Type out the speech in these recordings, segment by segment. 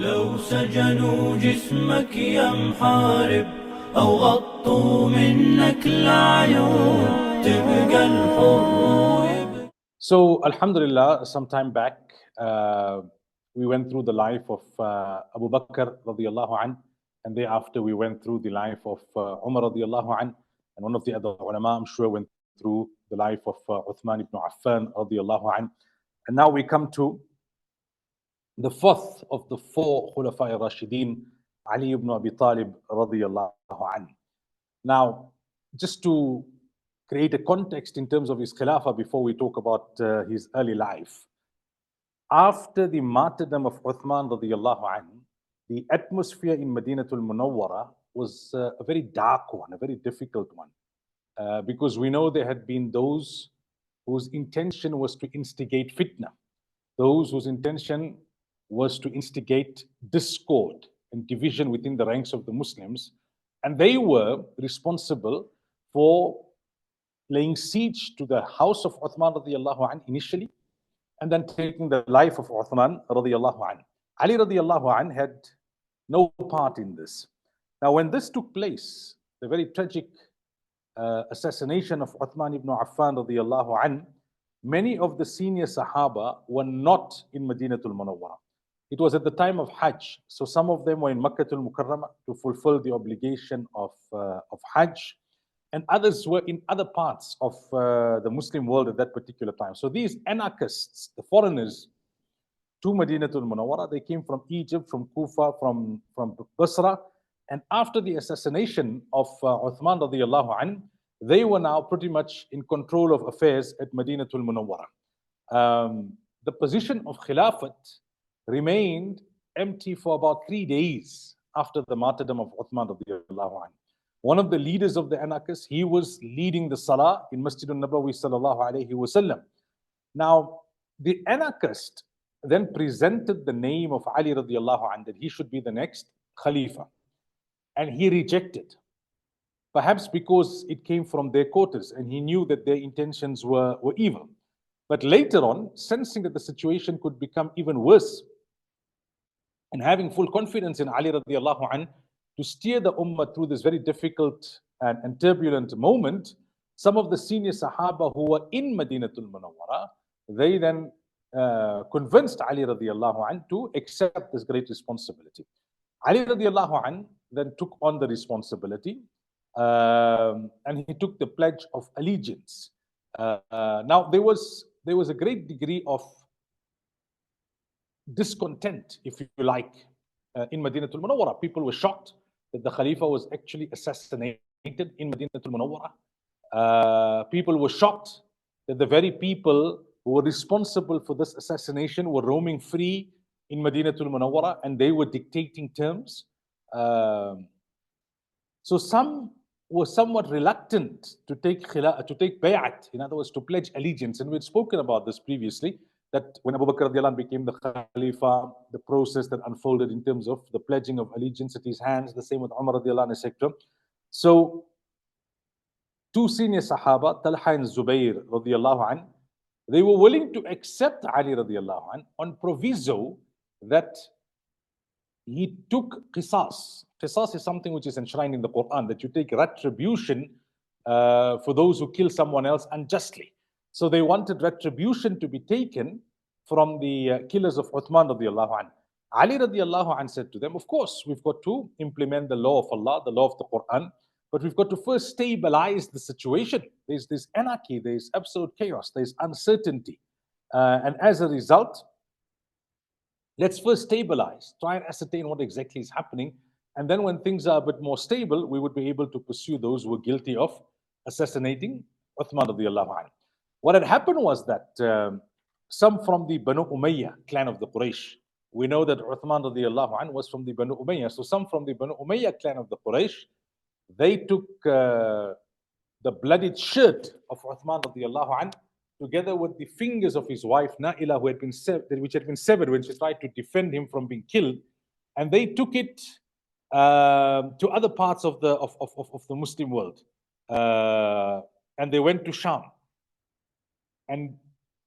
لو سجنوا جسمك يا محارب أو غطوا منك العيون تبقى الحر. So, Alhamdulillah, some time back, we went through the life of Abu Bakr radiallahu an, and thereafter we went through the life of Umar radiallahu an, and one of the other ulama, I'm sure, went through the life of Uthman ibn Affan radiallahu an. And now we come to the fourth of the four Khulafa al-Rashideen, Ali ibn Abi Talib radiallahu an. Now, just to create a context in terms of his Khilafah before we talk about his early life. After the martyrdom of Uthman radiallahu anhu, the atmosphere in Madinatul Munawwara was a very dark one, a very difficult one, because we know there had been those whose intention was to instigate fitna, those whose intention was to instigate discord and division within the ranks of the Muslims, and they were responsible for laying siege to the house of Uthman radiallahu anh initially, and then taking the life of Uthman radiallahu anh. Ali radiallahu anh had no part in this. Now, when this took place, the very tragic assassination of Uthman ibn Affan radiallahu anh, many of the senior Sahaba were not in Madinatul Munawwara. It was at the time of Hajj, so some of them were in Makkatul Mukarramah to fulfill the obligation of Hajj, and others were in other parts of the Muslim world at that particular time. So these anarchists, the foreigners to Madinatul Munawwara, they came from Egypt, from Kufa, from Basra, and after the assassination of Uthman radiallahu anh, they were now pretty much in control of affairs at Madinatul Munawwara. The position of Khilafat remained empty for about 3 days after the martyrdom of Uthman radiallahu anh. One of the leaders of the anarchists, he was leading the Salah in Masjid al-Nabawi sallallahu alayhi wasallam. Now, the anarchist then presented the name of Ali radiallahu anh, that he should be the next Khalifa. And he rejected, perhaps because it came from their quarters and he knew that their intentions were evil. But later on, sensing that the situation could become even worse, and having full confidence in Ali radiallahu anh to steer the ummah through this very difficult and turbulent moment, some of the senior Sahaba who were in Madinatul Munawwara, they then convinced Ali radiallahu anh to accept this great responsibility. Ali radiallahu anh then took on the responsibility and he took the pledge of allegiance. Now there was a great degree of discontent, if you like, in Madinatul Munawwara. People were shocked that the Khalifa was actually assassinated in Madinatul Munawwara. People were shocked that the very people who were responsible for this assassination were roaming free in Madinatul Munawwara and they were dictating terms. So some were somewhat reluctant to take bay'at, in other words, to pledge allegiance. And we'd spoken about this previously, that when Abu Bakr radiallahu anh became the Khalifa, the process that unfolded in terms of the pledging of allegiance at his hands, the same with Umar radiallahu anh, etc. So, two senior Sahaba, Talha and Zubayr radiallahu anh, they were willing to accept Ali radiallahu anh on proviso that he took qisas. Qisas is something which is enshrined in the Quran, that you take retribution for those who kill someone else unjustly. So they wanted retribution to be taken from the killers of Uthman radiallahu anh. Ali radiallahu anh said to them, of course, we've got to implement the law of Allah, the law of the Quran, but we've got to first stabilize the situation. There's anarchy, there's absolute chaos, there's uncertainty. And as a result, let's first stabilize, try and ascertain what exactly is happening. And then when things are a bit more stable, we would be able to pursue those who were guilty of assassinating Uthman radiallahu anh. What had happened was that some from the Banu Umayyah clan of the Quraysh, we know that Uthman radiallahu anh was from the Banu Umayyah, so some from the Banu Umayyah clan of the Quraysh, they took the bloodied shirt of Uthman radiallahu anh together with the fingers of his wife Naila, which had been severed when she tried to defend him from being killed, and they took it to other parts of the Muslim world, and they went to Sham. And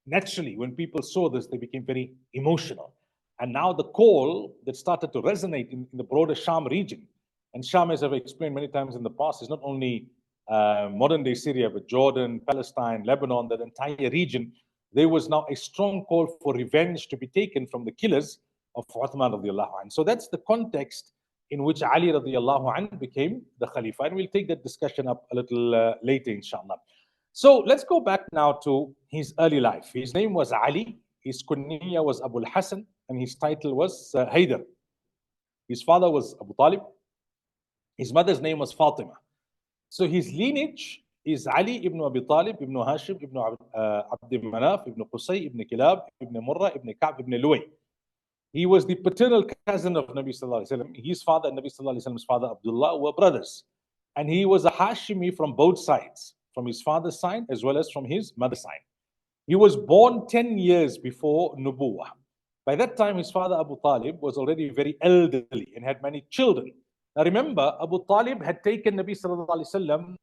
naturally, when people saw this, they became very emotional. And now the call that started to resonate in the broader Sham region, and Sham, as I've explained many times in the past, is not only modern day Syria, but Jordan, Palestine, Lebanon, that entire region. There was now a strong call for revenge to be taken from the killers of Uthman radiallahu anhu. So that's the context in which Ali radiallahu anhu became the Khalifa. And we'll take that discussion up a little later, inshallah. So let's go back now to his early life. His name was Ali, his kunya was Abu al-Hasan, and his title was Haydar. His father was Abu Talib. His mother's name was Fatima. So his lineage is Ali ibn Abi Talib, ibn Hashim, ibn Abd Manaf, ibn Qusay, ibn Kilab, ibn Murrah, ibn Ka'b, ibn Luway. He was the paternal cousin of Nabi Sallallahu Alaihi Wasallam. His father and Nabi Sallallahu Alaihi Wasallam's father, Abdullah, were brothers. And he was a Hashimi from both sides, from his father's side as well as from his mother's side. He was born 10 years before Nubuwah. By that time, his father Abu Talib was already very elderly and had many children. Now remember, Abu Talib had taken Nabi Sallallahu Alaihi Wasallam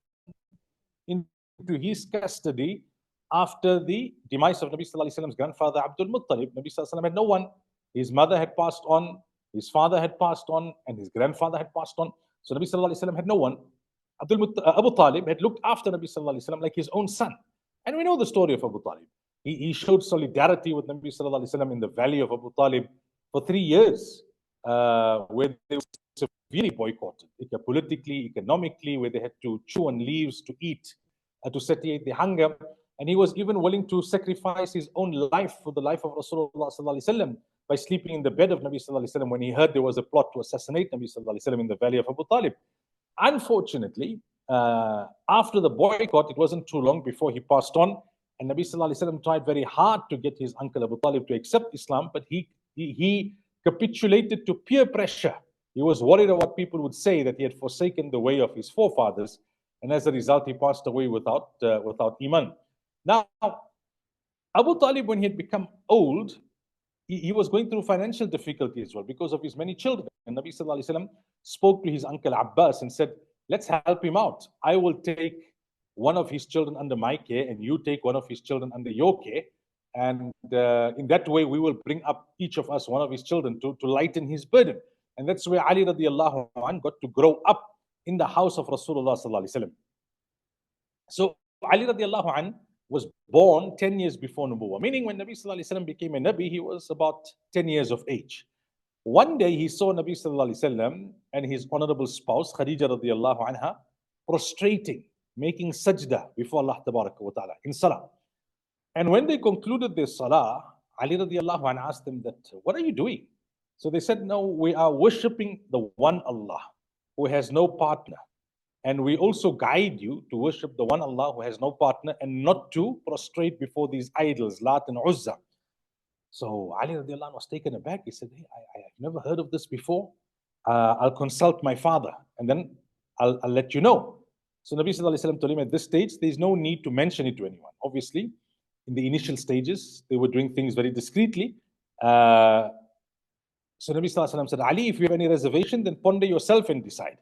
into his custody after the demise of Nabi Sallallahu Alaihi Wasallam's grandfather Abdul Muttalib. Nabi Sallallahu Alaihi Wasallam had no one. His mother had passed on, his father had passed on, and his grandfather had passed on. So Nabi Sallallahu Alaihi Wasallam had no one. Abu Talib had looked after Nabi Sallallahu Alaihi Wasallam like his own son. And we know the story of Abu Talib. He showed solidarity with Nabi Sallallahu Alaihi Wasallam in the valley of Abu Talib for 3 years, where they were severely boycotted, politically, economically, where they had to chew on leaves to eat, to satiate the hunger. And he was even willing to sacrifice his own life for the life of Rasulullah Sallallahu Alaihi Wasallam by sleeping in the bed of Nabi Sallallahu Alaihi Wasallam when he heard there was a plot to assassinate Nabi Sallallahu Alaihi Wasallam in the valley of Abu Talib. Unfortunately, after the boycott, it wasn't too long before he passed on, and Nabi Sallallahu Alaihi Wasallam tried very hard to get his uncle Abu Talib to accept Islam, but he capitulated to peer pressure. He was worried of what people would say, that he had forsaken the way of his forefathers, and as a result, he passed away without Iman. Now, Abu Talib, when he had become old, he was going through financial difficulty as well because of his many children. And Nabi Sallallahu Alaihi Wasallam spoke to his uncle Abbas and said, let's help him out. I will take one of his children under my care and you take one of his children under your care. And in that way, we will bring up each of us one of his children to lighten his burden. And that's where Ali radiallahu anhu got to grow up in the house of Rasulullah Sallallahu Alaihi Wasallam. So Ali radiallahu anhu was born 10 years before Nubuwwah, meaning when Nabi Sallallahu Alaihi Wasallam became a Nabi, he was about 10 years of age. One day he saw Nabi Sallallahu Alaihi Wasallam and his honorable spouse, Khadija radiallahu anha, prostrating, making sajda before Allah tabaraka wa ta'ala in salah. And when they concluded their salah, Ali radiallahu anha asked them that, what are you doing? So they said, no, we are worshipping the one Allah who has no partner. And we also guide you to worship the one Allah who has no partner and not to prostrate before these idols, Lat and Uzza. So Ali radiallahu anhu was taken aback. He said, hey, I've never heard of this before. I'll consult my father and then I'll let you know. So Nabi Sallallahu Alaihi Wasallam told him at this stage, there's no need to mention it to anyone. Obviously, in the initial stages, they were doing things very discreetly. So Nabi Sallallahu Alaihi Wasallam said, Ali, if you have any reservation, then ponder yourself and decide.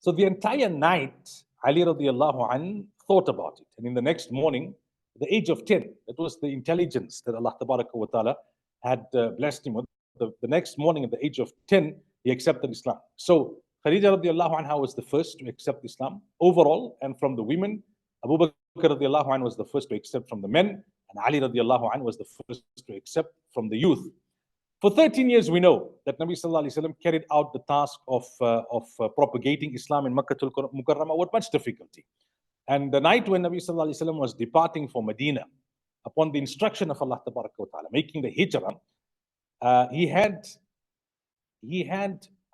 So the entire night, Ali radiallahu anhu thought about it. And in the next morning, at the age of 10, that was the intelligence that Allah tabaraka wa ta'ala had blessed him with. The next morning at the age of 10, he accepted Islam. So Khadija radiallahu anha was the first to accept Islam overall, and from the women, Abu Bakr radiallahu anhu was the first to accept from the men, and Ali radiallahu anhu was the first to accept from the youth. For 13 years, we know that Nabi Sallallahu Alaihi Wasallam carried out the task of propagating Islam in Makkatul Mukarramah with much difficulty. And the night when Nabi Sallallahu Alaihi Wasallam was departing for Medina, upon the instruction of Allah Tabaraka wa Ta'ala, making the hijrah, he had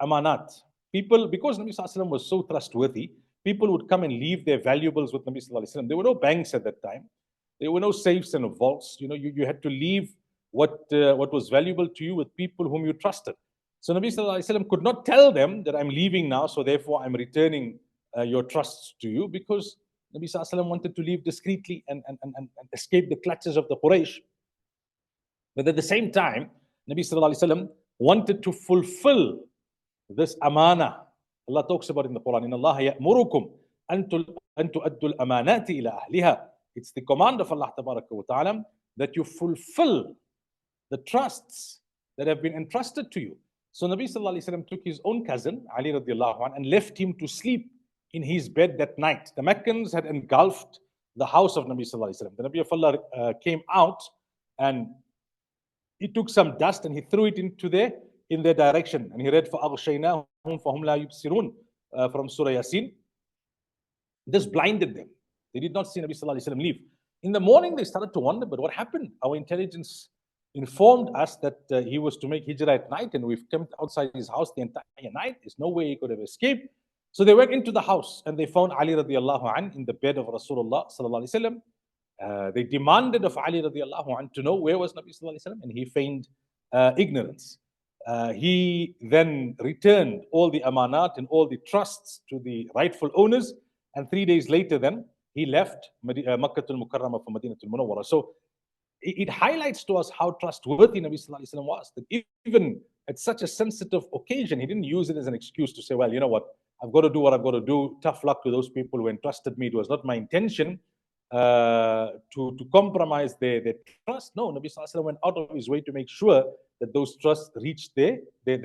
amanat. People, because Nabi Sallallahu Alaihi Wasallam was so trustworthy, people would come and leave their valuables with Nabi Sallallahu Alaihi Wasallam. There were no banks at that time. There were no safes and vaults. You know, you had to leave what was valuable to you with people whom you trusted. So Nabi Sallallahu Alaihi Wasallam could not tell them that I'm leaving now, so therefore I'm returning your trusts to you, because Nabi Sallallahu Alaihi Wasallam wanted to leave discreetly and escape the clutches of the Quraysh. But at the same time, Nabi Sallallahu Alaihi Wasallam wanted to fulfill this amana. Allah talks about in the Quran, Inna Allah ya'murukum an tu'addu al-amanati ila ahliha. It's the command of Allah Tabaraka wa Ta'ala that you fulfill the trusts that have been entrusted to you. So Nabi sallallahu alaihi wasallam took his own cousin, Ali radiallahu anh, and left him to sleep in his bed that night. The Meccans had engulfed the house of Nabi sallallahu alaihi wasallam. The Nabi of Allah came out and he took some dust and he threw it in their direction. And he read, فَأَغْشَيْنَاهُمْ فَهُمْ لَا يُبْصِرُونَ from Surah Yasin. This blinded them. They did not see Nabi sallallahu alaihi wasallam leave. In the morning, they started to wonder, but what happened? Our intelligence informed us that he was to make hijrah at night, and we've camped outside his house the entire night. There's no way he could have escaped. So they went into the house and they found Ali radiallahu anh in the bed of Rasulullah sallallahu alaihi wasallam. They demanded of Ali radiallahu anh to know where was Nabi sallallahu alaihi wasallam, and he feigned ignorance. He then returned all the amanat and all the trusts to the rightful owners, and 3 days later then he left Makkah al-Mukarramah for Madinah al-Munawwarah. So it highlights to us how trustworthy Nabi sallallahu alaihi wasallam was, that even at such a sensitive occasion, he didn't use it as an excuse to say, well, you know what, I've got to do what I've got to do. Tough luck to those people who entrusted me. It was not my intention to compromise their trust. No, Nabi sallallahu alaihi wasallam went out of his way to make sure that those trusts reached their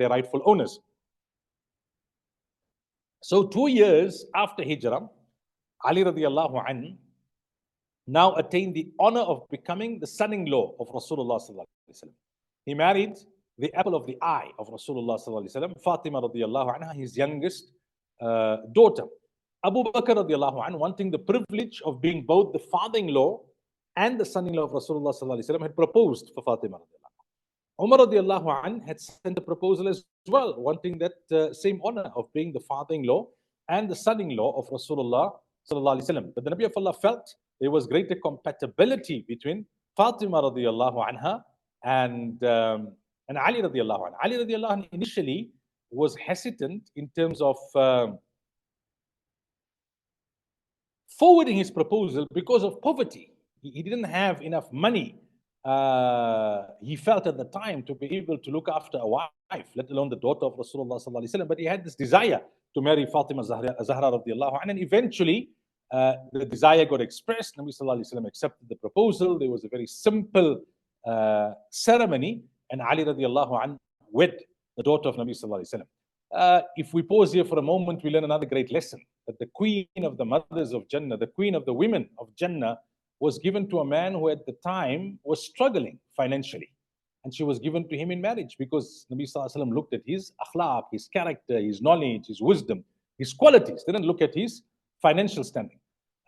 rightful owners. So 2 years after Hijrah, Ali radiallahu anhu now attained the honor of becoming the son-in-law of Rasulullah sallallahu alaihi wasallam. He married the apple of the eye of Rasulullah sallallahu alaihi wasallam, Fatima radiallahu anha, his youngest daughter. Abu Bakr radiallahu anhu, wanting the privilege of being both the father-in-law and the son-in-law of Rasulullah sallallahu alaihi wasallam, had proposed for Fatima radiallahu anhu. Umar radiallahu anhu had sent a proposal as well, wanting that same honor of being the father-in-law and the son-in-law of Rasulullah sallallahu alaihi wasallam. But the Nabi of Allah felt there was greater compatibility between Fatima radiallahu anha and Ali radiallahu anha. Ali radiallahu anha initially was hesitant in terms of forwarding his proposal because of poverty. He didn't have enough money. He felt at the time to be able to look after a wife, let alone the daughter of Rasulullah sallallahu alaihi wasallam. But he had this desire to marry Fatima Zahra radiallahu anha, and eventually the desire got expressed. Nabi sallallahu alaihi wasallam accepted the proposal. There was a very simple ceremony, and Ali radiallahu anhu wed the daughter of Nabi sallallahu alaihi wasallam. If we pause here for a moment, we learn another great lesson, that the queen of the mothers of Jannah, the queen of the women of Jannah, was given to a man who at the time was struggling financially. And she was given to him in marriage because Nabi sallallahu alaihi wasallam looked at his akhlaq, his character, his knowledge, his wisdom, his qualities. Didn't look at his financial standing.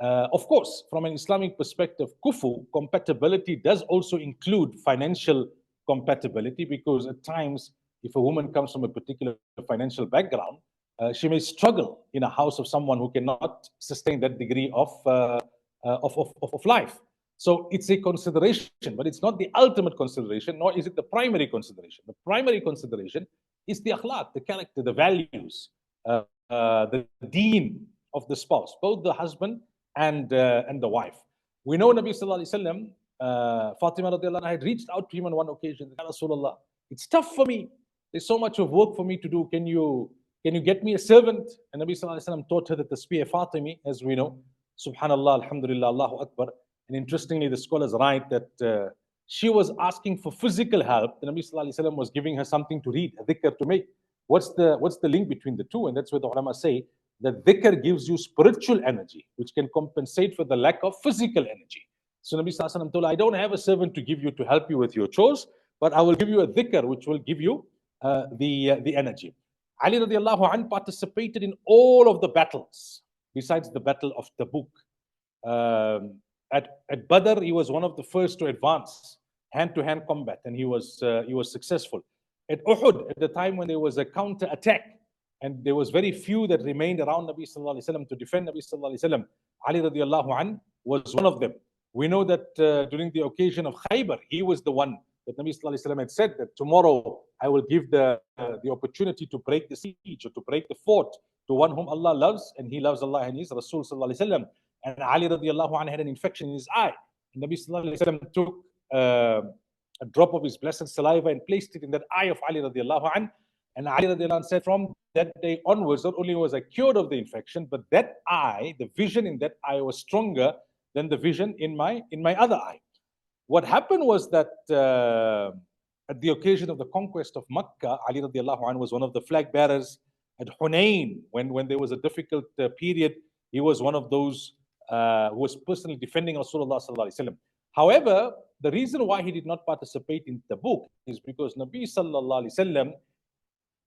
Of course, from an Islamic perspective, kufu, compatibility, does also include financial compatibility, because at times, if a woman comes from a particular financial background, she may struggle in a house of someone who cannot sustain that degree of life. So it's a consideration, but it's not the ultimate consideration, nor is it the primary consideration. The primary consideration is the akhlaq, the character, the values, the deen of the spouse, both the husband and the wife. We know Nabi sallallahu alaihi wasallam, Fatima radiallahu anha had reached out to him on one occasion. Ya Rasulullah, it's tough for me. There's so much of work for me to do. Can you get me a servant? And Nabi sallallahu alaihi wasallam taught her the tasbih Fatimi, as we know. Subhanallah, alhamdulillah, Allahu Akbar. And interestingly, the scholars write that she was asking for physical help. The Nabi sallallahu alaihi wasallam was giving her something to read, a dhikr to make. What's the link between the two? And that's where the ulama say that dhikr gives you spiritual energy, which can compensate for the lack of physical energy. So Nabi sallallahu alaihi wasallam told her, I don't have a servant to give you to help you with your chores, but I will give you a dhikr which will give you the energy. Ali radiallahu anh participated in all of the battles besides the battle of Tabuk. At Badr, he was one of the first to advance hand-to-hand combat, and he was successful. At Uhud, at the time when there was a counter-attack, and there was very few that remained around Nabi sallallahu alaihi wasallam to defend Nabi sallallahu alaihi wasallam, Ali radiallahu anh was one of them. We know that during the occasion of Khaybar, he was the one that Nabi sallallahu alaihi wasallam had said that tomorrow I will give the opportunity to break the siege or to break the fort to one whom Allah loves, and he loves Allah and his Rasul sallallahu alaihi wasallam. And Ali radiallahu anhu had an infection in his eye. And Nabi sallallahu alaihi wasallam took a drop of his blessed saliva and placed it in that eye of Ali radiallahu anhu. And Ali radiallahu anhu said, from that day onwards, not only was I cured of the infection, but that eye, the vision in that eye was stronger than the vision in my other eye. What happened was that at the occasion of the conquest of Makkah, Ali radiallahu anhu was one of the flag bearers at Hunain. When there was a difficult period, he was one of those who was personally defending Rasulullah sallallahu alaihi wasallam. However, the reason why he did not participate in Tabuk is because Nabi sallallahu alaihi wasallam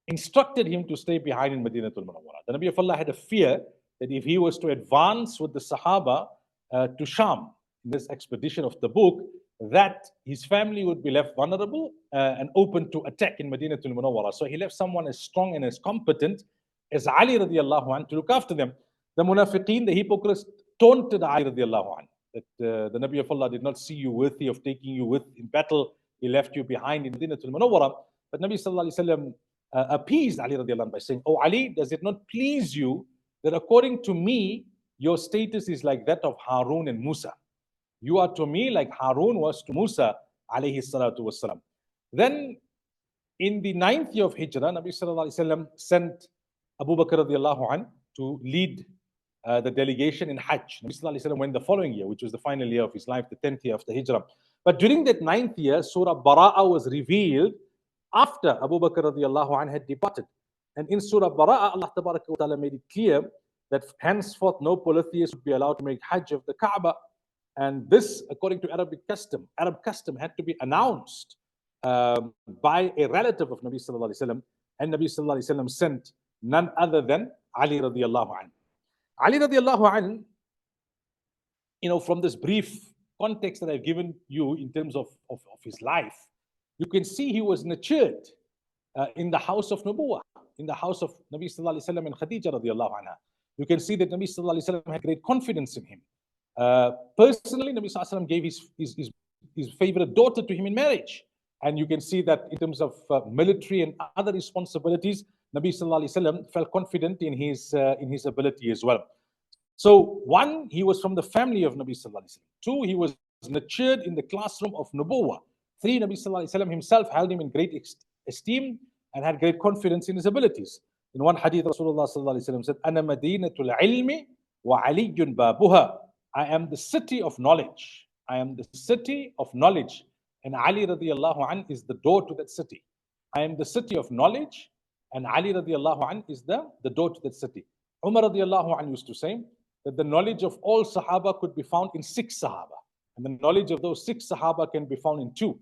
instructed him to stay behind in Madinatul Munawwara. The Nabi of Allah had a fear that if he was to advance with the Sahaba to Sham in this expedition of Tabuk, that his family would be left vulnerable and open to attack in Madinatul Munawwara. So he left someone as strong and as competent as Ali radiallahu anhu to look after them. The munafiqeen, the hypocrites, taunted Ali radiallahu anhu that the Nabi of Allah did not see you worthy of taking you with in battle. He left you behind in Madinatul Munawwara. But Nabi sallallahu alaihi wasallam appeased Ali radiallahu anhu by saying, "Oh Ali, does it not please you that according to me, your status is like that of Harun and Musa? You are to me like Harun was to Musa alayhi salatu wasalam." Then in the 9th year of Hijrah, Nabi sallallahu alaihi wasallam sent Abu Bakr radiallahu anhu to lead the delegation in Hajj. Nabi sallallahu alaihi wasallam went the following year, which was the final year of his life, the 10th year after Hijrah. But during that 9th year, Surah Bara'ah was revealed after Abu Bakr radiallahu anhu had departed. And in Surah Bara'ah, Allah tabaraka wa ta'ala made it clear that henceforth no polytheists would be allowed to make Hajj of the Kaaba. And this, according to Arab custom had to be announced by a relative of Nabi sallallahu alaihi wasallam, and Nabi sallallahu alaihi wasallam sent none other than Ali radiallahu anhu. Ali radiallahu anhu, from this brief context that I've given you in terms of his life, you can see he was nurtured in the house of Nubuwah, in the house of Nabi sallallahu alaihi wasallam and Khadija radiallahu anha. You can see that Nabi sallallahu alaihi wasallam had great confidence in him. Personally, Nabi sallallahu alaihi wasallam gave his favorite daughter to him in marriage. And you can see that in terms of military and other responsibilities, Nabi sallallahu alaihi wasallam felt confident in his ability as well. So one, he was from the family of Nabi sallallahu alaihi wasallam. Two, he was nurtured in the classroom of Nubuwah. Three, Nabi sallallahu alaihi wasallam himself held him in great esteem and had great confidence in his abilities. In one hadith, Rasulullah sallallahu alaihi wasallam said, "Ana madinatul ilmi wa aliyun babuha." I am the city of knowledge. I am the city of knowledge. And Ali radiallahu anh is the door to that city. I am the city of knowledge, and Ali radiallahu anh is the door to that city. Umar radiallahu anh used to say that the knowledge of all Sahaba could be found in 6 Sahaba. And the knowledge of those 6 Sahaba can be found in 2.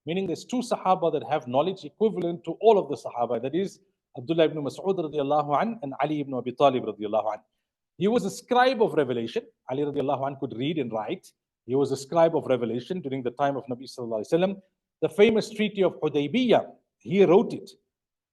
Meaning there's 2 Sahaba that have knowledge equivalent to all of the Sahaba. That is Abdullah ibn Mas'ud radiallahu anh and Ali ibn Abi Talib radiallahu anh. He was a scribe of revelation. Ali radiallahu anh could read and write. He was a scribe of revelation during the time of Nabi sallallahu alaihi wasallam. The famous treaty of Hudaybiyah, he wrote it.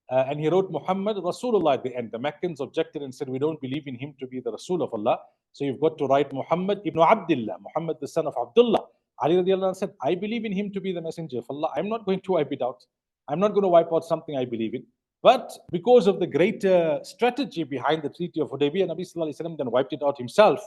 And he wrote Muhammad Rasulullah at the end. The Meccans objected and said, we don't believe in him to be the Rasul of Allah. So you've got to write Muhammad ibn Abdullah, Muhammad the son of Abdullah. Ali radiallahu anh said, I believe in him to be the messenger of Allah. I'm not going to wipe it out. I'm not going to wipe out something I believe in. But because of the greater strategy behind the treaty of Hudaybiyah, Nabi sallallahu alaihi wasallam then wiped it out himself.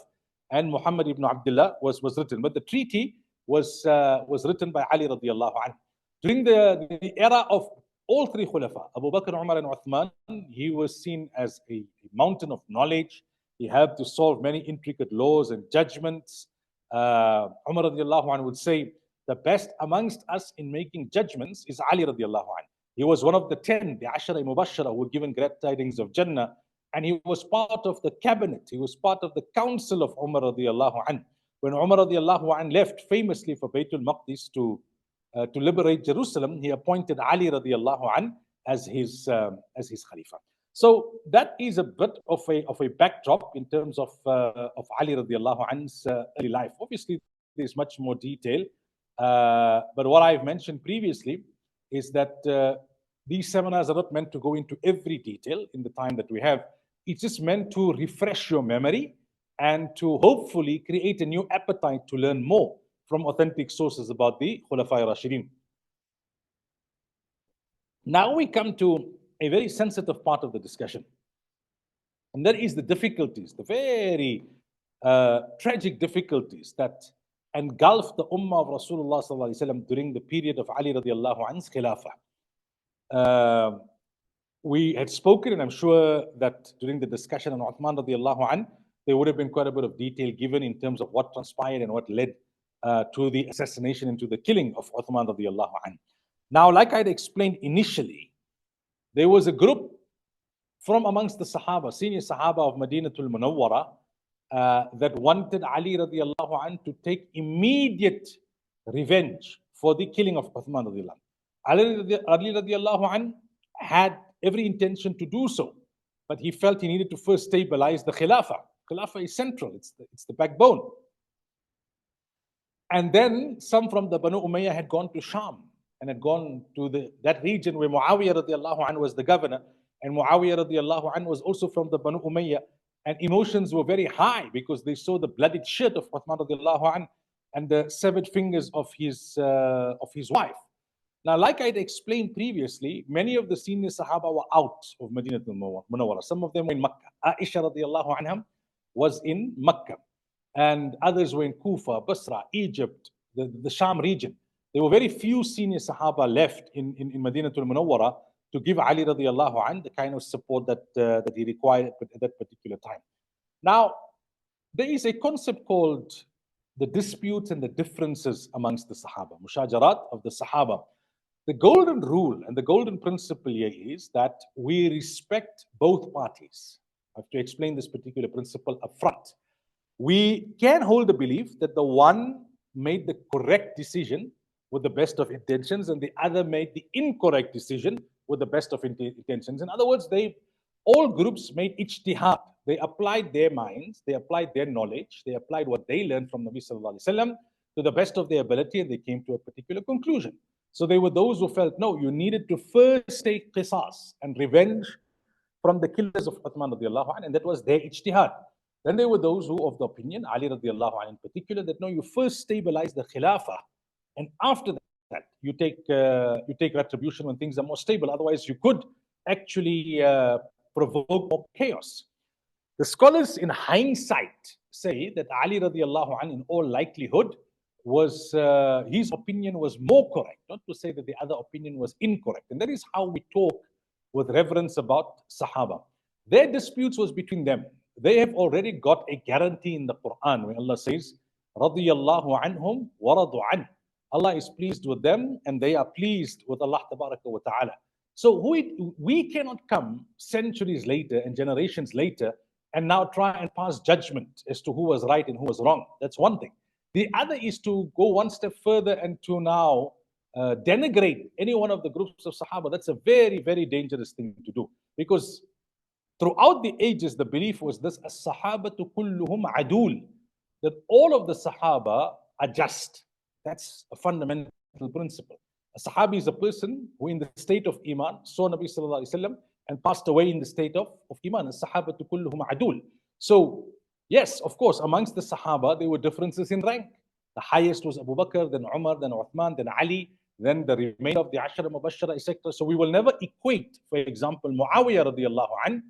And Muhammad ibn Abdullah was written. But the treaty was written by Ali radiallahu anh. During the era of all 3 Khulafa, Abu Bakr, Umar and Uthman, he was seen as a mountain of knowledge. He helped to solve many intricate laws and judgments. Umar radiallahu anh would say, the best amongst us in making judgments is Ali radiallahu anh. He was one of the 10, the Ashara Mubashara, who were given great tidings of Jannah. And he was part of the cabinet. He was part of the council of Umar radiallahu anh. When Umar radiallahu anh left famously for Baytul Maqdis to liberate Jerusalem, he appointed Ali radiallahu anh as his Khalifa. So that is a bit of a backdrop in terms of Ali radiallahu anh's early life. Obviously, there's much more detail. But what I've mentioned previously is that these seminars are not meant to go into every detail in the time that we have. It's just meant to refresh your memory and to hopefully create a new appetite to learn more from authentic sources about the Khulafai Rashidin. Now we come to a very sensitive part of the discussion. And that is the difficulties, the very tragic difficulties that engulfed the Ummah of Rasulullah sallallahu alaihi wasallam during the period of Ali radiallahu anhu's Khilafah. We had spoken, and I'm sure that during the discussion on Uthman radiallahu anh, there would have been quite a bit of detail given in terms of what transpired and what led to the assassination and to the killing of Uthman radiallahu anh. Now, like I'd explained initially, there was a group from amongst the Sahaba, senior Sahaba of Madinatul Munawwara, that wanted Ali radiallahu anh to take immediate revenge for the killing of Uthman radiallahu anh. Ali radiallahu anh had every intention to do so, but he felt he needed to first stabilize the Khilafah. Khilafah is central, it's the backbone. And then some from the Banu Umayyah had gone to Sham and had gone to that region where Muawiyah radiallahu anh was the governor, and Muawiyah radiallahu anh was also from the Banu Umayyah, and emotions were very high because they saw the blooded shirt of Uthman radiallahu anh and the severed fingers of his wife. Now, like I'd explained previously, many of the senior Sahaba were out of Madinatul Munawwara. Some of them were in Makkah. Aisha radiallahu anha was in Makkah, and others were in Kufa, Basra, Egypt, the Sham region. There were very few senior Sahaba left in Madinatul Munawwara to give Ali radiallahu anh the kind of support that he required at that particular time. Now, there is a concept called the disputes and the differences amongst the Sahaba, mushajarat of the Sahaba. The golden rule and the golden principle here is that we respect both parties. I have to explain this particular principle up front. We can hold the belief that the one made the correct decision with the best of intentions and the other made the incorrect decision with the best of intentions. In other words, all groups made ijtihad. They applied their minds, they applied their knowledge, they applied what they learned from Nabi sallallahu alaihi wasallam to the best of their ability, and they came to a particular conclusion. So there were those who felt, no, you needed to first take qisas and revenge from the killers of Uthman radiallahu anh, and that was their ijtihad. Then there were those who of the opinion, Ali radiallahu anh in particular, that no, you first stabilize the khilafah, and after that you take retribution when things are more stable. Otherwise, you could actually provoke more chaos. The scholars in hindsight say that Ali radiallahu anh in all likelihood was his opinion was more correct, not to say that the other opinion was incorrect. And that is how we talk with reverence about Sahaba. Their disputes was between them. They have already got a guarantee in the Quran where Allah says, radiyallahu anhum wa radu an. Allah is pleased with them and they are pleased with Allah tabaraka wa ta'ala. So we cannot come centuries later and generations later and now try and pass judgment as to who was right and who was wrong. That's one thing. The other is to go one step further and to now denigrate any one of the groups of Sahaba. That's a very, very dangerous thing to do. Because throughout the ages, the belief was this, as-sahabatu kulluhum adul, that all of the Sahaba are just. That's a fundamental principle. A Sahabi is a person who in the state of Iman saw Nabi sallallahu alaihi wasallam and passed away in the state of Iman. As-sahabatu kulluhum adul. So, yes, of course, amongst the Sahaba, there were differences in rank. The highest was Abu Bakr, then Umar, then Uthman, then Ali, then the remainder of the Ashara Mubashara, etc. So we will never equate, for example, Muawiyah radiallahu anh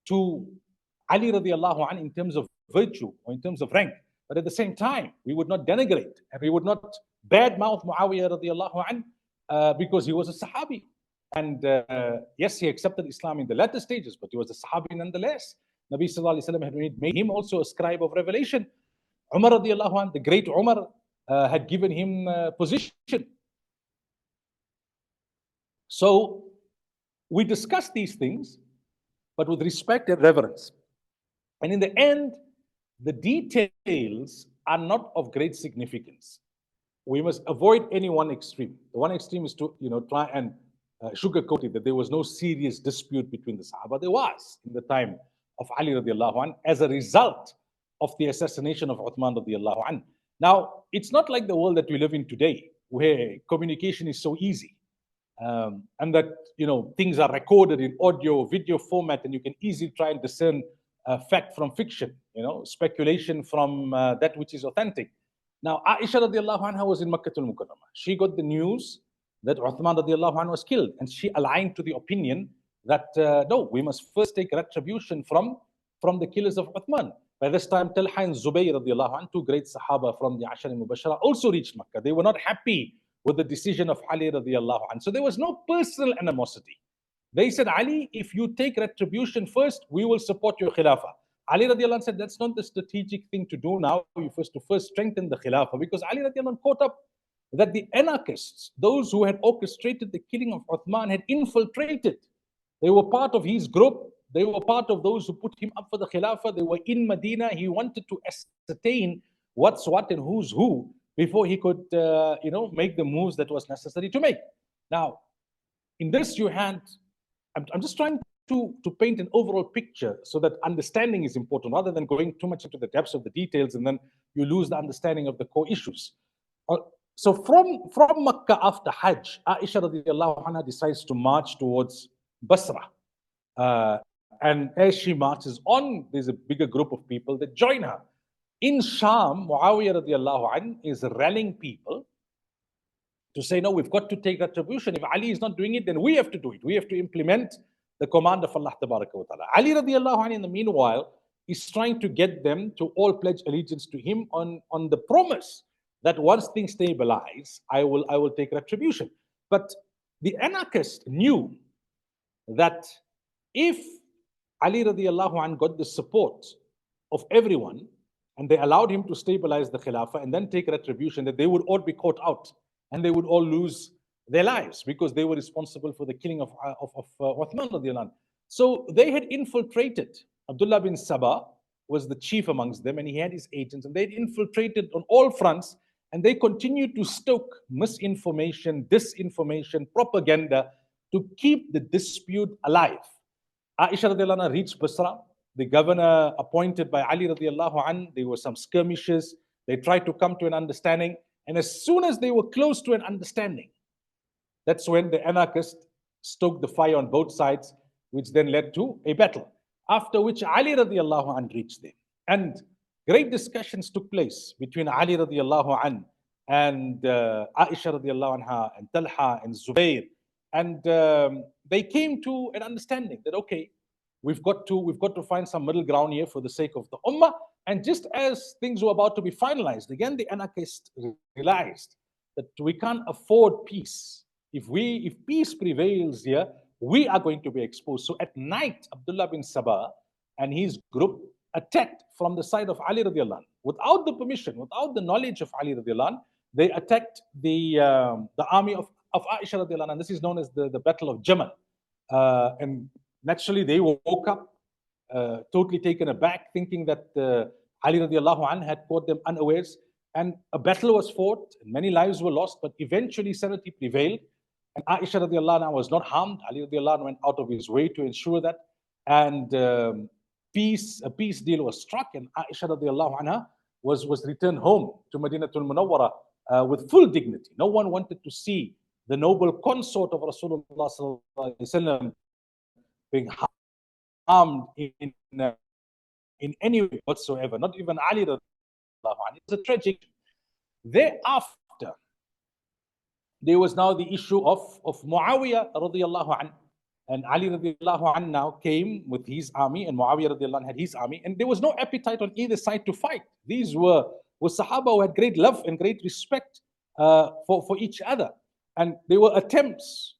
to Ali radiallahu anh in terms of virtue or in terms of rank. But at the same time, we would not denigrate and we would not badmouth Muawiyah radiallahu anh because he was a Sahabi. And yes, he accepted Islam in the latter stages, but he was a Sahabi nonetheless. Nabi sallallahu alaihi wasallam had made him also a scribe of revelation. Umar radiallahu anh, the great Umar, had given him position. So we discuss these things, but with respect and reverence. And in the end, the details are not of great significance. We must avoid any one extreme. The one extreme is to try and sugarcoat it, that there was no serious dispute between the Sahaba. There was in the time of Ali radiallahu anh as a result of the assassination of Uthman radiallahu anh. Now, it's not like the world that we live in today, where communication is so easy, and that things are recorded in audio, video format, and you can easily try and discern fact from fiction, speculation from that which is authentic. Now, Aisha radiallahu anha was in Makkah al-Mukarramah. She got the news that Uthman radiallahu anhu was killed, and she aligned to the opinion that no, we must first take retribution from the killers of Uthman. By this time, Talha and Zubayr radiallahu anhu, two great Sahaba from the Ashar al-Mubashara, also reached Makkah. They were not happy with the decision of Ali radiallahu anhu. So there was no personal animosity. They said, Ali, if you take retribution first, we will support your Khilafah. Ali radiallahu anhu said, that's not the strategic thing to do now. You first strengthen the Khilafah, because Ali radiallahu anhu caught up that the anarchists, those who had orchestrated the killing of Uthman, had infiltrated. They were part of his group. They were part of those who put him up for the Khilafah. They were in Medina. He wanted to ascertain what's what and who's who before he could, make the moves that was necessary to make. Now, in this you had, I'm just trying to paint an overall picture so that understanding is important rather than going too much into the depths of the details and then you lose the understanding of the core issues. So from Makkah after Hajj, Aisha radiallahu anha decides to march towards Basra. And as she marches on, there's a bigger group of people that join her. In Sham, Muawiyah radiallahu anhu is rallying people to say, no, we've got to take retribution. If Ali is not doing it, then we have to do it. We have to implement the command of Allah tabaraka wa ta'ala. Ali radiallahu anhu, in the meanwhile, is trying to get them to all pledge allegiance to him on the promise that once things stabilize, I will take retribution. But the anarchist knew that if Ali radiallahu anhu got the support of everyone, and they allowed him to stabilize the Khilafah and then take retribution, that they would all be caught out and they would all lose their lives because they were responsible for the killing of Uthman radiallahu anhu. So they had infiltrated. Abdullah bin Sabah was the chief amongst them, and he had his agents, and they'd infiltrated on all fronts, and they continued to stoke misinformation, disinformation, propaganda to keep the dispute alive. Aisha radiallahu anha reached Basra. The governor appointed by Ali radiallahu anhu, there were some skirmishes. They tried to come to an understanding. And as soon as they were close to an understanding, that's when the anarchists stoked the fire on both sides, which then led to a battle. After which Ali radiallahu anhu reached them. And great discussions took place between Ali radiallahu anhu and Aisha radiallahu anha and Talha and Zubair. And they came to an understanding that, okay, we've got to find some middle ground here for the sake of the ummah. And just as things were about to be finalized, again, the anarchists realized that we can't afford peace. If peace prevails here, we are going to be exposed. So at night, Abdullah bin Sabah and his group attacked from the side of Ali radiallahu anhu. Without the permission, without the knowledge of Ali radiallahu anhu, they attacked the army of Aisha radiallahu anhu. And this is known as the Battle of Jamal. And naturally, they woke up totally taken aback, thinking that Ali radiallahu anhu had caught them unawares. And a battle was fought, and many lives were lost, but eventually sanity prevailed. And Aisha radiallahu anha was not harmed. Ali radiallahu anhu went out of his way to ensure that. And a peace deal was struck, and Aisha radiallahu anha was returned home to Madinatul Munawwara with full dignity. No one wanted to see the noble consort of Rasulullah sallallahu alaihi wasallam being harmed in any way whatsoever, not even Ali radiallahu anhu. It's a tragic. Thereafter, there was now the issue of Muawiyah radiallahu anhu. And Ali radiallahu anhu now came with his army, and Muawiyah radiallahu anhu had his army, and there was no appetite on either side to fight. These were Sahaba who had great love and great respect for each other. And there were attempts,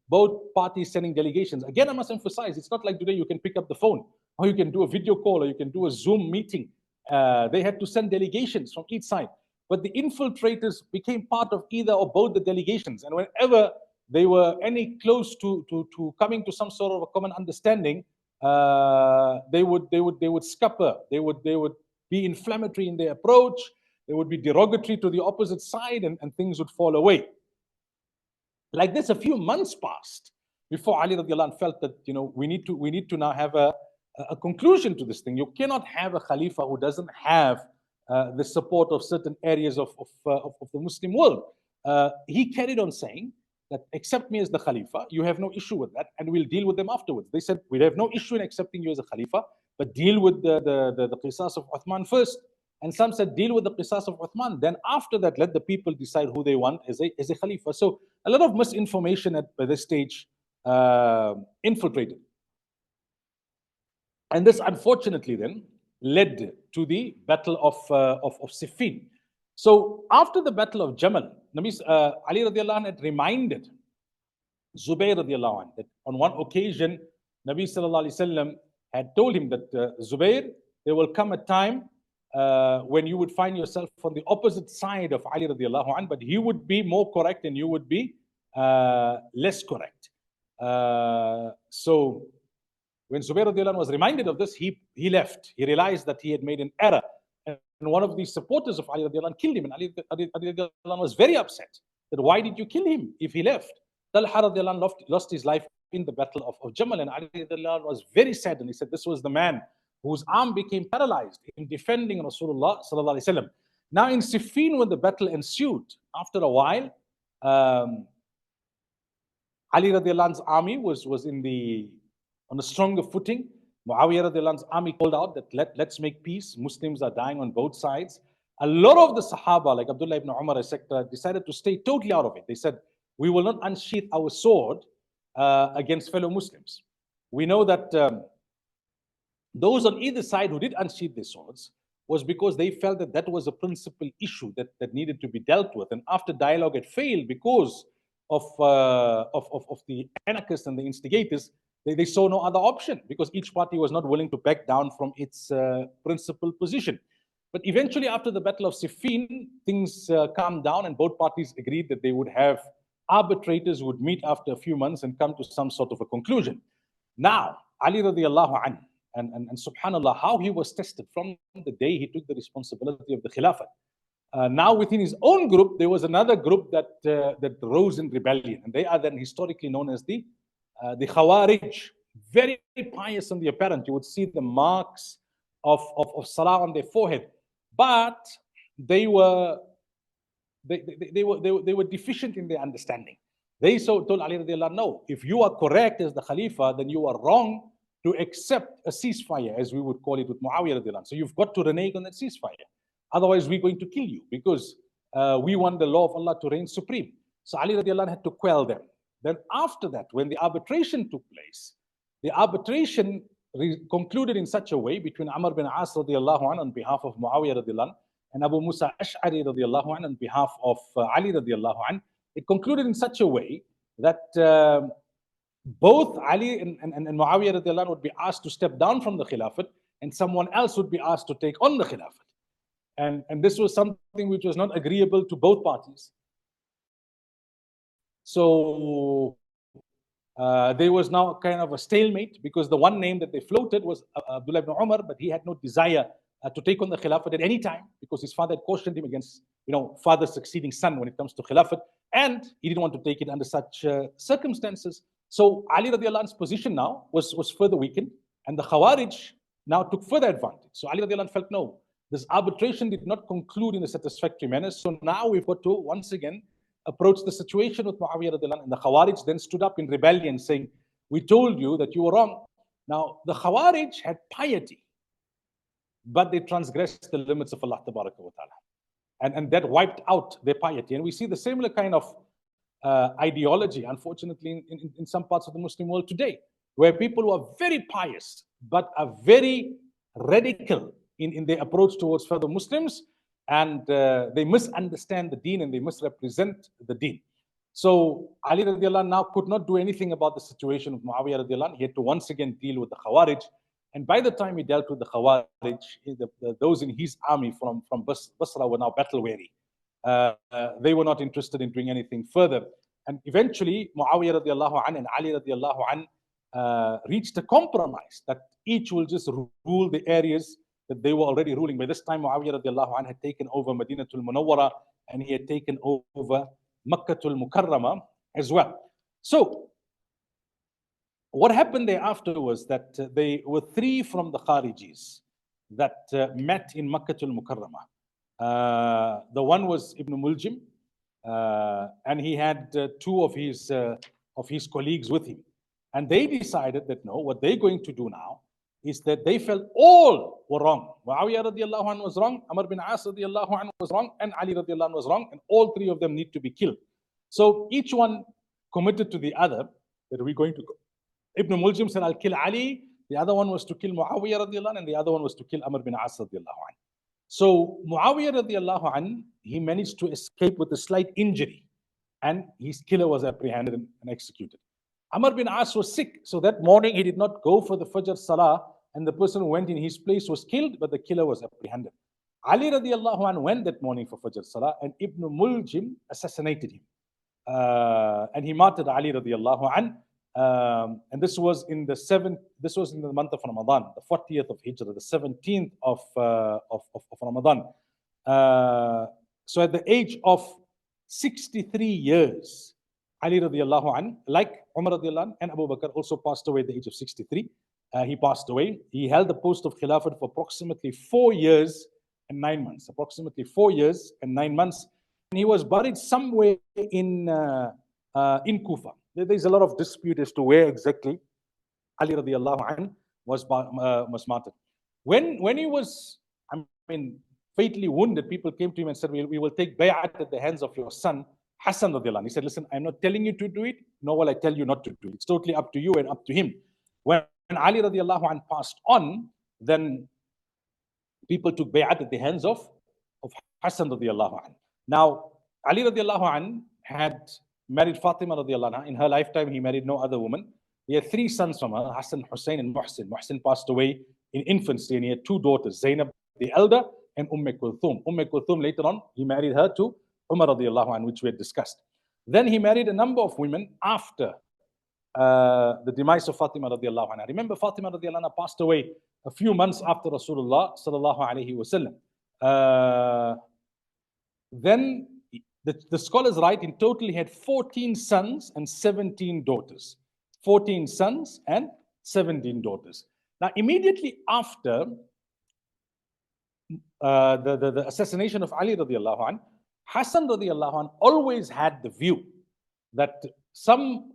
both parties sending delegations. Again, I must emphasize, it's not like today you can pick up the phone, or you can do a video call, or you can do a Zoom meeting. They had to send delegations from each side. But the infiltrators became part of either or both the delegations. And whenever they were any close to coming to some sort of a common understanding, they would scupper. They would be inflammatory in their approach. They would be derogatory to the opposite side, and things would fall away. Like this, a few months passed before Ali radiallahu anhu felt that we need to now have a conclusion to this thing. You cannot have a Khalifa who doesn't have the support of certain areas of the Muslim world. He carried on saying that accept me as the Khalifa, you have no issue with that, and we'll deal with them afterwards. They said, we have no issue in accepting you as a Khalifa, but deal with the qisas of Uthman first. And some said, deal with the qisas of Uthman. Then after that, let the people decide who they want as a Khalifa. So a lot of misinformation by this stage infiltrated. And this, unfortunately, then led to the Battle of Siffin. So after the Battle of Jamal, Ali radiallahu anhu had reminded Zubair radiallahu anhu that on one occasion, Nabi sallallahu alaihi wasallam had told him that Zubair, there will come a time when you would find yourself on the opposite side of Ali radiallahu anh, but he would be more correct and you would be less correct. So when Zubair radiallahu anh was reminded of this, he left. He realized that he had made an error. And one of the supporters of Ali radiallahu anh killed him. And Ali radiallahu anh was very upset that why did you kill him if he left? Talha radiallahu anh lost his life in the battle of Jamal, and Ali radiallahu anh was very sad, and he said this was the man whose arm became paralyzed in defending Rasulullah sallallahu alaihi wasallam. Now in Siffin, when the battle ensued, after a while, Ali radiallahu anh's army was on a stronger footing. Muawiyah radiallahu anh's army called out that let's make peace. Muslims are dying on both sides. A lot of the Sahaba, like Abdullah ibn Umar, etc., decided to stay totally out of it. They said, we will not unsheath our sword against fellow Muslims. We know that those on either side who did unsheath their swords was because they felt that that was a principal issue that needed to be dealt with. And after dialogue had failed because of the anarchists and the instigators, they saw no other option because each party was not willing to back down from its principal position. But eventually, after the Battle of Siffin, things calmed down and both parties agreed that they would have arbitrators who would meet after a few months and come to some sort of a conclusion. Now, Ali radiallahu anhu, and subhanAllah, how he was tested from the day he took the responsibility of the Khilafat. Now within his own group, there was another group that rose in rebellion, and they are then historically known as the Khawarij. Very pious on the apparent. You would see the marks of salah on their forehead, but they were deficient in their understanding. They so told Ali radiallahu anhu, no, if you are correct as the Khalifa, then you are wrong to accept a ceasefire, as we would call it with Muawiyah radiallahu anhu. So you've got to renege on that ceasefire. Otherwise, we're going to kill you because we want the law of Allah to reign supreme. So Ali radiallahu anhu had to quell them. Then after that, when the arbitration took place, the arbitration concluded in such a way between Amr bin As radiallahu anhu on behalf of Muawiyah radiallahu anhu and Abu Musa Ash'ari radiallahu anhu on behalf of Ali radiallahu anhu. It concluded in such a way that both Ali and Muawiyah radiallahu anhu would be asked to step down from the Khilafat and someone else would be asked to take on the Khilafat. And this was something which was not agreeable to both parties. So there was now kind of a stalemate because the one name that they floated was Abdullah ibn Umar, but he had no desire to take on the Khilafat at any time because his father had cautioned him against, father succeeding son when it comes to Khilafat, and he didn't want to take it under such circumstances. So Ali radiallahu anhu's position now was further weakened, and the Khawarij now took further advantage. So Ali radiallahu anhu felt, no, this arbitration did not conclude in a satisfactory manner. So now we've got to once again approach the situation with Muawiyah radiallahu anhu. And the Khawarij then stood up in rebellion saying, we told you that you were wrong. Now the Khawarij had piety, but they transgressed the limits of Allah Tabaraka wa Ta'ala. And that wiped out their piety. And we see the similar kind of ideology, unfortunately, in some parts of the Muslim world today, where people who are very pious, but are very radical in their approach towards fellow Muslims, and they misunderstand the deen and they misrepresent the deen. So Ali radiallahu anhu now could not do anything about the situation of Muawiyah radiallahu anhu. He had to once again deal with the Khawarij. And by the time he dealt with the Khawarij, those in his army from Basra were now battle weary. They were not interested in doing anything further. And eventually, Muawiyah radiallahu anhu and Ali radiallahu anhu reached a compromise that each will just rule the areas that they were already ruling. By this time, Muawiyah radiallahu anhu had taken over Madinatul Munawwara and he had taken over Makkatul Mukarramah as well. So, what happened thereafter was that they were three from the Kharijis that met in Makkatul Mukarramah. The one was Ibn Muljim, and he had two of his colleagues with him. And they decided that no, what they're going to do now is that they felt all were wrong. Muawiyah radiallahu anhu was wrong, Amr bin As radiallahu anhu was wrong, and Ali radiallahu anhu was wrong, and all three of them need to be killed. So each one committed to the other that we're going to go. Ibn Muljim said, I'll kill Ali. The other one was to kill Muawiyah radiallahu anhu, and the other one was to kill Amr bin As radiallahu anhu. So Muawiyah radiallahu anhu, he managed to escape with a slight injury, and his killer was apprehended and executed. Amr bin As was sick, so that morning he did not go for the Fajr Salah, and the person who went in his place was killed, but the killer was apprehended. Ali radiallahu anhu went that morning for Fajr Salah, and Ibn Muljim assassinated him. And he martyred Ali radiallahu anhu. And this was in the month of Ramadan, the 40th of Hijrah, the 17th of Ramadan. So at the age of 63 years, Ali radiallahu anhu, like Umar radiallahu anhu and Abu Bakr, also passed away at the age of 63. He passed away. He held the post of Khilafat for approximately 4 years and 9 months. Approximately 4 years and 9 months. And he was buried somewhere in Kufa. There's a lot of dispute as to where exactly Ali radiallahu anhu was martyred. When he was, fatally wounded, people came to him and said, we will take bay'at at the hands of your son, Hassan radiallahu anhu. He said, listen, I'm not telling you to do it, nor will I tell you not to do it. It's totally up to you and up to him. When Ali radiallahu anhu passed on, then people took bay'at at the hands of Hassan radiallahu anhu. Now, Ali radiallahu anhu had married Fatima radiallahu anha. In her lifetime, he married no other woman. He had 3 sons from her, Hassan, Hussein, and Muhsin. Muhsin passed away in infancy, and he had 2 daughters, Zainab the elder and Kulthum. Kulthum, later on, he married her to Umar radiallahu anhu, which we had discussed. Then he married a number of women after the demise of Fatima radiallahu anha. Remember, Fatima radiallahu anha passed away a few months after Rasulullah sallallahu alayhi wasallam. Then the scholars write in total he had 14 sons and 17 daughters. 14 sons and 17 daughters. Now, immediately after the assassination of Ali radiallahu anhu, Hassan radiallahu anhu always had the view that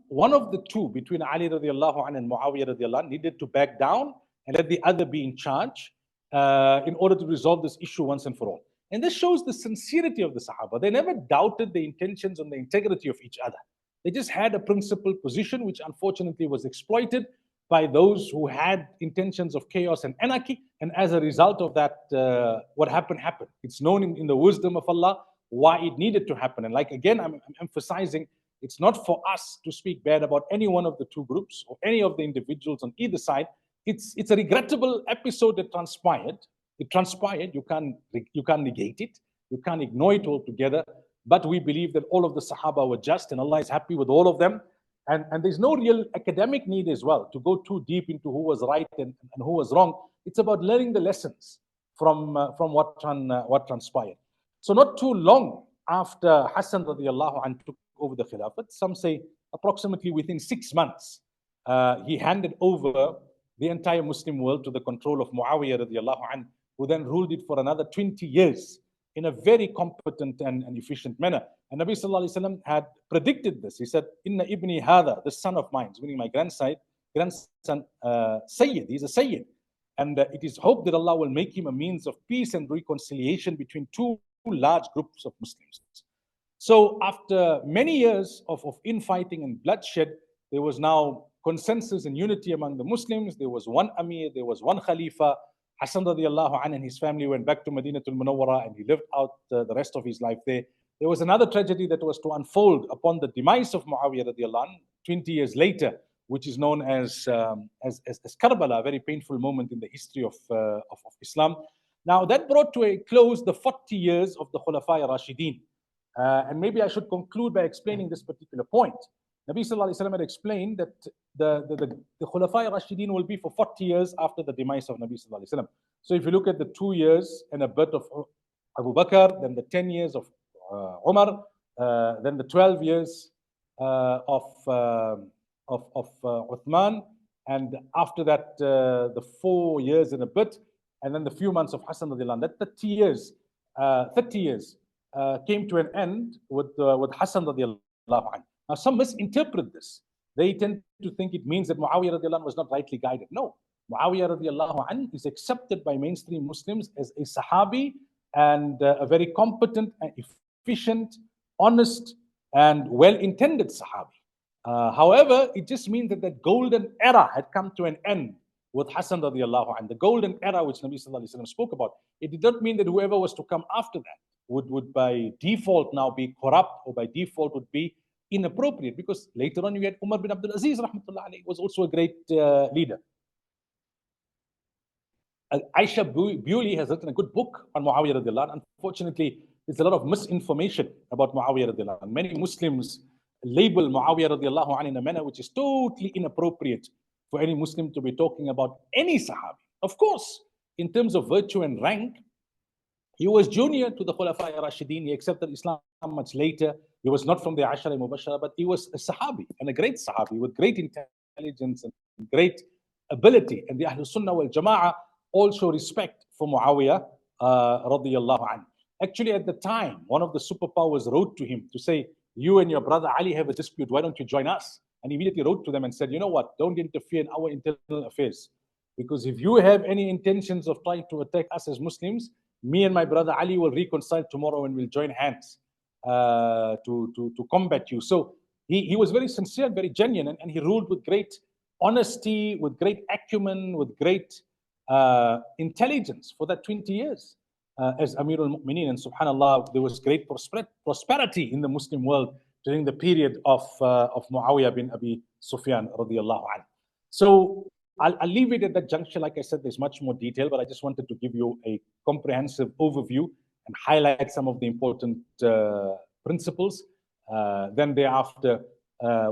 one of the two between Ali radiallahu anhu and Muawiyah radiallahu anhu needed to back down and let the other be in charge in order to resolve this issue once and for all. And this shows the sincerity of the Sahaba. They never doubted the intentions and the integrity of each other. They just had a principled position, which unfortunately was exploited by those who had intentions of chaos and anarchy. And as a result of that, what happened. It's known in the wisdom of Allah why it needed to happen. And like again, I'm emphasizing, it's not for us to speak bad about any one of the two groups or any of the individuals on either side. It's a regrettable episode that transpired. It transpired. You can't negate it. You can't ignore it altogether. But we believe that all of the Sahaba were just, and Allah is happy with all of them. And there's no real academic need as well to go too deep into who was right and who was wrong. It's about learning the lessons from what transpired. So not too long after Hassan radiallahu anhu took over the Khilafat, some say approximately within 6 months, he handed over the entire Muslim world to the control of Muawiyah radiallahu anhu, who then ruled it for another 20 years in a very competent and efficient manner. And Nabi sallallahu alaihi wasallam had predicted this. He said, "Inna ibni hada, the son of mine," meaning my grandson, Sayyid. He's a Sayyid. And it is hoped that Allah will make him a means of peace and reconciliation between two large groups of Muslims. So after many years of infighting and bloodshed, there was now consensus and unity among the Muslims. There was one Amir, there was one Khalifa. Hassan radiallahu anhu and his family went back to Madinatul Munawwara, and he lived out the rest of his life there. There was another tragedy that was to unfold upon the demise of Muawiyah radiallahu anhu 20 years later, which is known as Karbala, a very painful moment in the history of Islam. Now that brought to a close the 40 years of the Khulafa Rashideen. And maybe I should conclude by explaining this particular point. Nabi sallallahu alaihi wasallam had explained that the Khulafa Rashideen will be for 40 years after the demise of Nabi sallallahu alaihi wasallam. So if you look at the 2 years and a bit of Abu Bakr, then the 10 years of Umar, then the 12 years of Uthman, and after that the 4 years and a bit, and then the few months of Hassan radiallahu anhu. That 30 years came to an end with Hassan radiallahu anhu. Now some misinterpret this. They tend to think it means that Muawiyah radiallahu anhu was not rightly guided. No, Muawiyah radiallahu anhu is accepted by mainstream Muslims as a Sahabi and a very competent and efficient, honest and well-intended Sahabi. However, it just means that golden era had come to an end with Hassan radiallahu anhu. The golden era which Nabi sallallahu alaihi wasallam spoke about. It did not mean that whoever was to come after that would by default now be corrupt or by default would be inappropriate, because later on you had Umar bin Abdul Aziz rahmatullah alayhi, was also a great leader. Aisha Bewley has written a good book on Muawiyah radiallahu anh. Unfortunately, there's a lot of misinformation about Muawiyah radiallahu anh. Many Muslims label Muawiyah radiallahu anh in a manner which is totally inappropriate for any Muslim to be talking about any Sahabi. Of course, in terms of virtue and rank, he was junior to the Khulafa Rashidin. He accepted Islam much later. He was not from the Ashara Mubashara, but he was a Sahabi and a great Sahabi with great intelligence and great ability. And the Ahlul Sunnah wal Jama'ah also respect for Muawiyah radiyallahu anhu. Actually, at the time, one of the superpowers wrote to him to say, you and your brother Ali have a dispute, why don't you join us? And he immediately wrote to them and said, you know what, don't interfere in our internal affairs. Because if you have any intentions of trying to attack us as Muslims, me and my brother Ali will reconcile tomorrow and we'll join hands to combat you. So he was very sincere, very genuine, and he ruled with great honesty, with great acumen, with great intelligence for that 20 years as Amir al-Mu'mineen. And subhanAllah, there was great prosperity in the Muslim world during the period of Muawiyah bin Abi Sufyan radiyallahu anhu. So I'll leave it at that juncture. Like I said, there's much more detail, but I just wanted to give you a comprehensive overview and highlight some of the important principles. Then thereafter,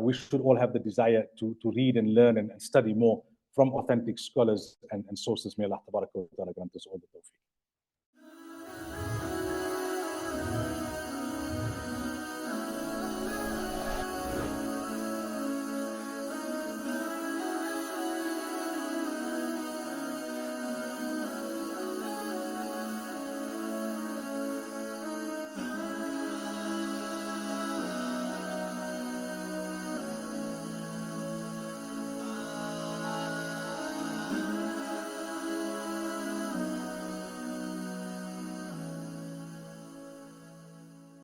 we should all have the desire to read and learn and study more from authentic scholars and sources. May Allah grant us all the